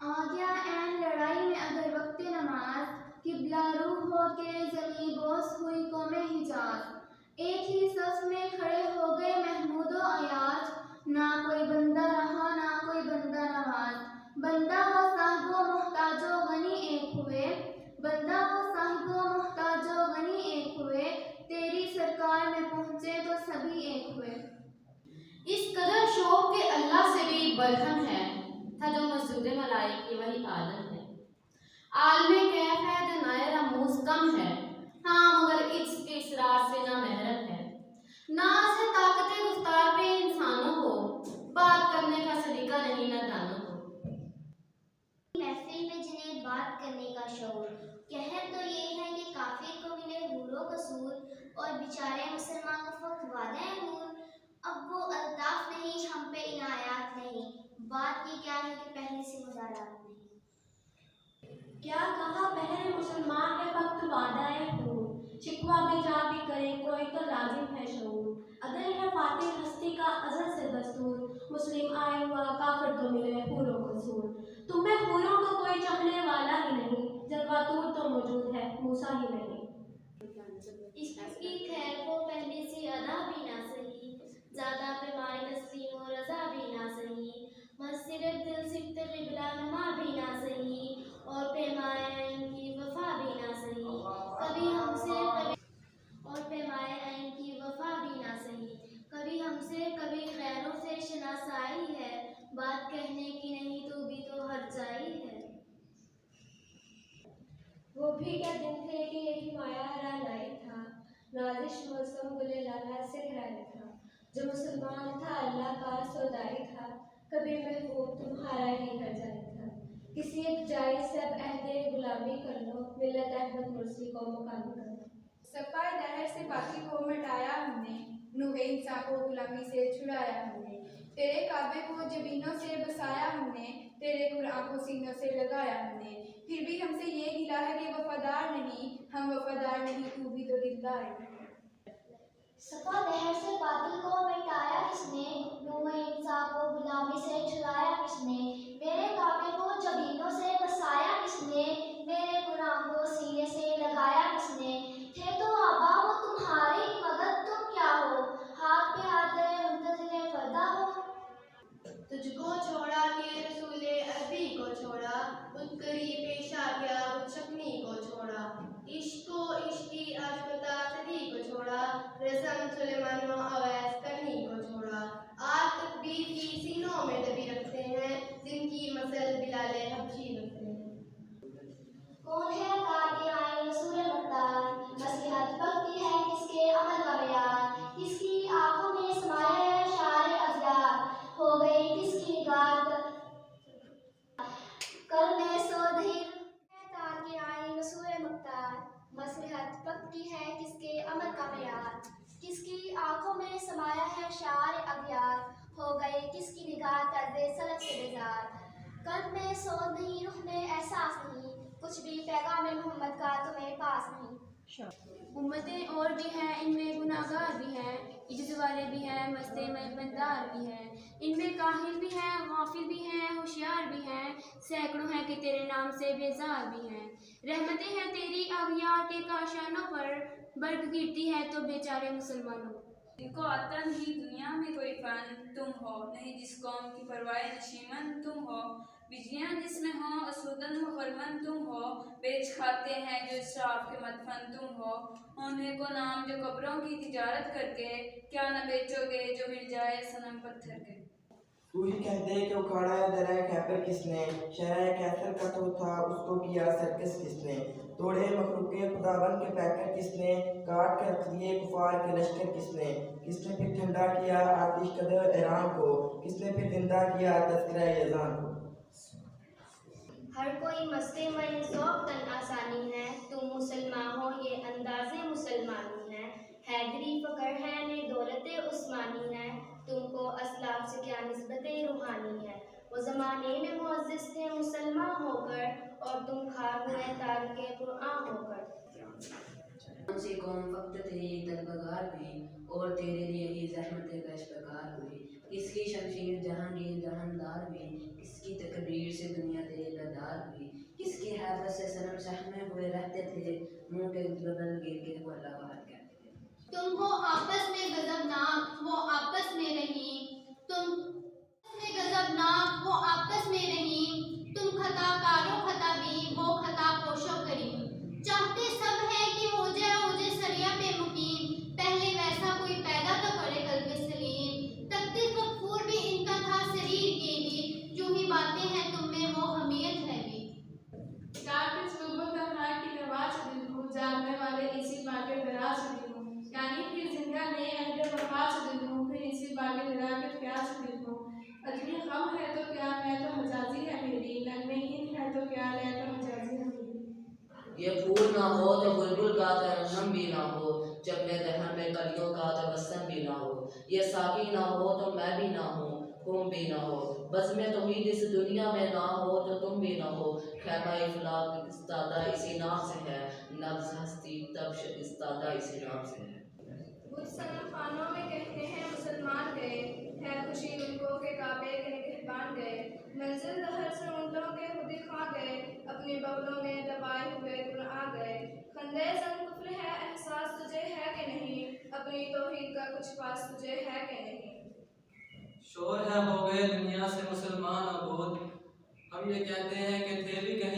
आ गया ऐन लड़ाई में अगर वक्त नमाज, किबला रूह हो के जमी बोस हुई कौमे हिजाज। एक ही सफ में खड़े हो गए महमूदो अयाज, ना कोई बंदा रहा ना कोई बंदा नवाज। बंदा व साहिबो मोहताजो गनी एक हुए, बंदा व साहिबो मोहताजो गनी एक हुए। तेरी सरकार में पहुँचे तो सभी एक हुए। इस कदर शौक के अल्लाह से भी बरहम है, था जो मस्जिद मलाई की वही आदम है। आलमे कैफ है तो नायरा मूस कम है, हाँ मगर इसके इसरार से ना महरम है। नाज है ताकत गुफ्तार पे इंसानों को, बात करने का सलीका नहीं ना दानों को। महफिल में जिन्हें बात करने का शौक, कहर तो ये है कि काफिर को मिले हूरों कसूर, और बेचारे मुसलमान को फक्त वादा है हूर। अब वो अल्ताफ नहीं, हम पे इनायात नहीं, बात ये क्या है कि पहले से मुदारात नहीं। क्या कहा पहले मुसलमान है फक्त वादा है हूर, शिकवा भी जा भी करे कोई तो लाजिम है शऊर। अगर है फातिह हस्ती का अज़ल से दस्तूर, मुस्लिम आए हुआ काफिर तो मिले हूरों कसूर। तुम्हें हूरों को कोई चाहने वाला ही नहीं, जलवातूर तो मौजूद है मूसा ही नहीं। इसकी खैर को पहले से अदा भी ना सही, ज्यादा पैमाए तस्लीम और रजा भी ना सही। मस्जिद दिल सिफ्त क़िबला नुमा भी ना सही, और पैमाए इनकी वफा भी ना सही। कभी हमसे और पैमाए ऐन की वफा भी ना सही, कभी हमसे कभी खैरों से शनासाई है। बात कहने की नहीं तो भी तो हर जाई है। वो भी क्या दिन थे कि एक माया हरा लाई था, नाजिश मौसम गुले लाला से हराया था। जो मुसलमान था अल्लाह का सौदाई था, कभी महबूब तुम्हारा ही हर जाई था। किसी एक जाय से अब अहदे गुलामी कर लो, मिल्लत अहमद मुर्सी को मुकामी कर लो। सफ़ा दहर से बाकी को मिटाया हमने, नूहे इंसान को गुलामी से छुड़ाया हमने। तेरे काबे को जबीनों से बसाया हमने, तेरे कुरान को सीनों से लगाया हमने। फिर भी हमसे ये गिला है कि वफादार नहीं, हम वफादार नहीं तू भी तो दिलदार है। सफ़ा दहर से बातिल को मिटाया किसने, नूहे इंसान को गुलामी से छुड़ाया किसने। मेरे काबे को जबीनों से बसाया किसने, मेरे कुरान को सीने से लगाया किसने। थे तो आबा वो तुम्हारी मगर तुम क्या हो, हाथ पे हाथ रहे मुंतज़िले फरदा हो। तुझको छोड़ा के रसूले अरबी को छोड़ा, उत्तरी पेशा गया उच्चकनी को छोड़ा। इश्को इश्की आशुता सदी को छोड़ा, रसम सुलेमानो अवैस करनी को छोड़ा। आग तकबीर की सीनों में दबी रखते हैं, जिनकी मसल बिलाले हबशी रखते हैं। कौन है ताकि आए रसूल मुख्तार, नसीहत भक्ति है किसके अमल का बयान। किसकी आंखों में समाया है शार अज़गार, हो गई किसकी निगाह कल में सोधी। ताकि आए रसूल मुख्तार, नसीहत भक्ति है किसके अमल का बयान। किसकी आंखों में समाया है शार अज़गार, हो गई किसकी निगाह तर्ज़े सलक से बेजार। कल में सोध नहीं, रुख में एहसास नहीं, कुछ भी पैगाम मोहम्मद का तुम्हें पास नहीं। उम्मतें और भी हैं इनमें गुनाहगार भी हैं, इज्जत वाले भी हैं मस्ते में बंदार भी हैं। इनमें काहिल भी हैं गाफिल भी हैं होशियार भी हैं, सैकड़ों हैं कि तेरे नाम से बेजार भी हैं। रहमतें हैं तेरी अगियार के काशानों पर, बर्ग गिरती है तो बेचारे मुसलमानों। जिनको आता नहीं दुनिया में कोई फन तुम हो, नहीं जिस कौम की परवाह नशीमन तुम हो। बिजलियाँ जिसमें हो असुदन मुहरमन तुम हो, बेच खाते हैं जो इसराफ के मदफन तुम हो। उन्हें को नाम जो कब्रों की तिजारत करके, क्या न बेचोगे जो मिल जाए सनम पत्थर के। तू ही कह दे कि उखाड़ा है दरिया खैबर किसने, शहर कैसर का तो था उसको किया सर्कस किसने। तोड़े मखलूके खुदावन के पैकर किसने, काट के रख दिए कुफार के लश्कर किसने। किसने फिर ठंडा किया आतिश कदर ईरान को, किसने फिर जिंदा किया तस्करा यज़ान को। हर कोई मस्ते में ज़ौक़ तन आसानी है, तुम मुसलमान हो ये अंदाज़े मुसलमानी है। हैदरी फ़क्र है ने दौलते उस्मानी है, तुमको असलाफ से क्या निस्बत रूहानी है। वो ज़माने में मुअज़्ज़ज़ थे मुसलमान होकर, और तुम खार हुए तारिके कुरान होकर। कौन सी कौम वक्त तेरी तलबगार हुई, और तेरे लिए ही ज़हमत कशबकार हुई। किसकी शमशीर जहांगीर जहानदार हुई, किसकी तकदीर से दुनिया तेरे यार भी, किसकी हैबत से सनम सहमे हुए रहते थे, मुंह के बदल गिर के वो अल्लाह बाहर कहते थे। तुम हो आपस में गजबनाक, वो आपस में नहीं। तुम में गजबनाक, वो आपस में नहीं। तुम खताकारो खताबी, वो खता पोशो करीम। चाहते सब हैं कि हो जाए सरिया पे मुकीम, पहले वैसा कोई पैदा तो करे कल्बे सलीम। तकदीर गफूर भी इनका था शरीर के ही, जो ही बातें हैं तुम में वो हमीयत है भी। काफिर सुबह तन्हा की नवाज दिल हूँ, जानने वाले इसी बागे दराज दिल हूँ। यानी फिर जिंदा ने अहले वफा से दिल हूँ, फिर इसी बागे दरा के प्यास दिल हूँ। अजमी गम है तो क्या मैं तो हजाजी है मेरी, नगमे हिंद है तो क्या मैं तो हजाजी है मेरी। ये फूल ना हो तो बुलबुल का तरन्नुम भी ना हो, जब मैं दहन में कलियों का तबस्सुम भी ना हो। ये साकी ना हो तो मैं भी ना हूँ, तुम भी ना हो। बस मैं तौहीद इस दुनिया में ना हो तो तुम भी ना हो। खैमा इफलाक इस्तादा इसी नाम से है, नब्ज़ हस्ती तब इस्तादा इसी नाम से है। बुत सनम खानों में कहते हैं मुसलमान गए, है खुशी उनको के काबे के निगहबान गए। मंजिल दहर से ऊँटों के खुदी खा गए, अपने बगलों में दबाए हुए गुण आ गए। खंदे ज़न कुफ्र है एहसास तुझे है कि नहीं, अपनी तौहीद का कुछ पास तुझे है कि नहीं। शोर है हो गए दुनिया से मुसलमान आबोद, हम ये कहते हैं कि थे भी कहीं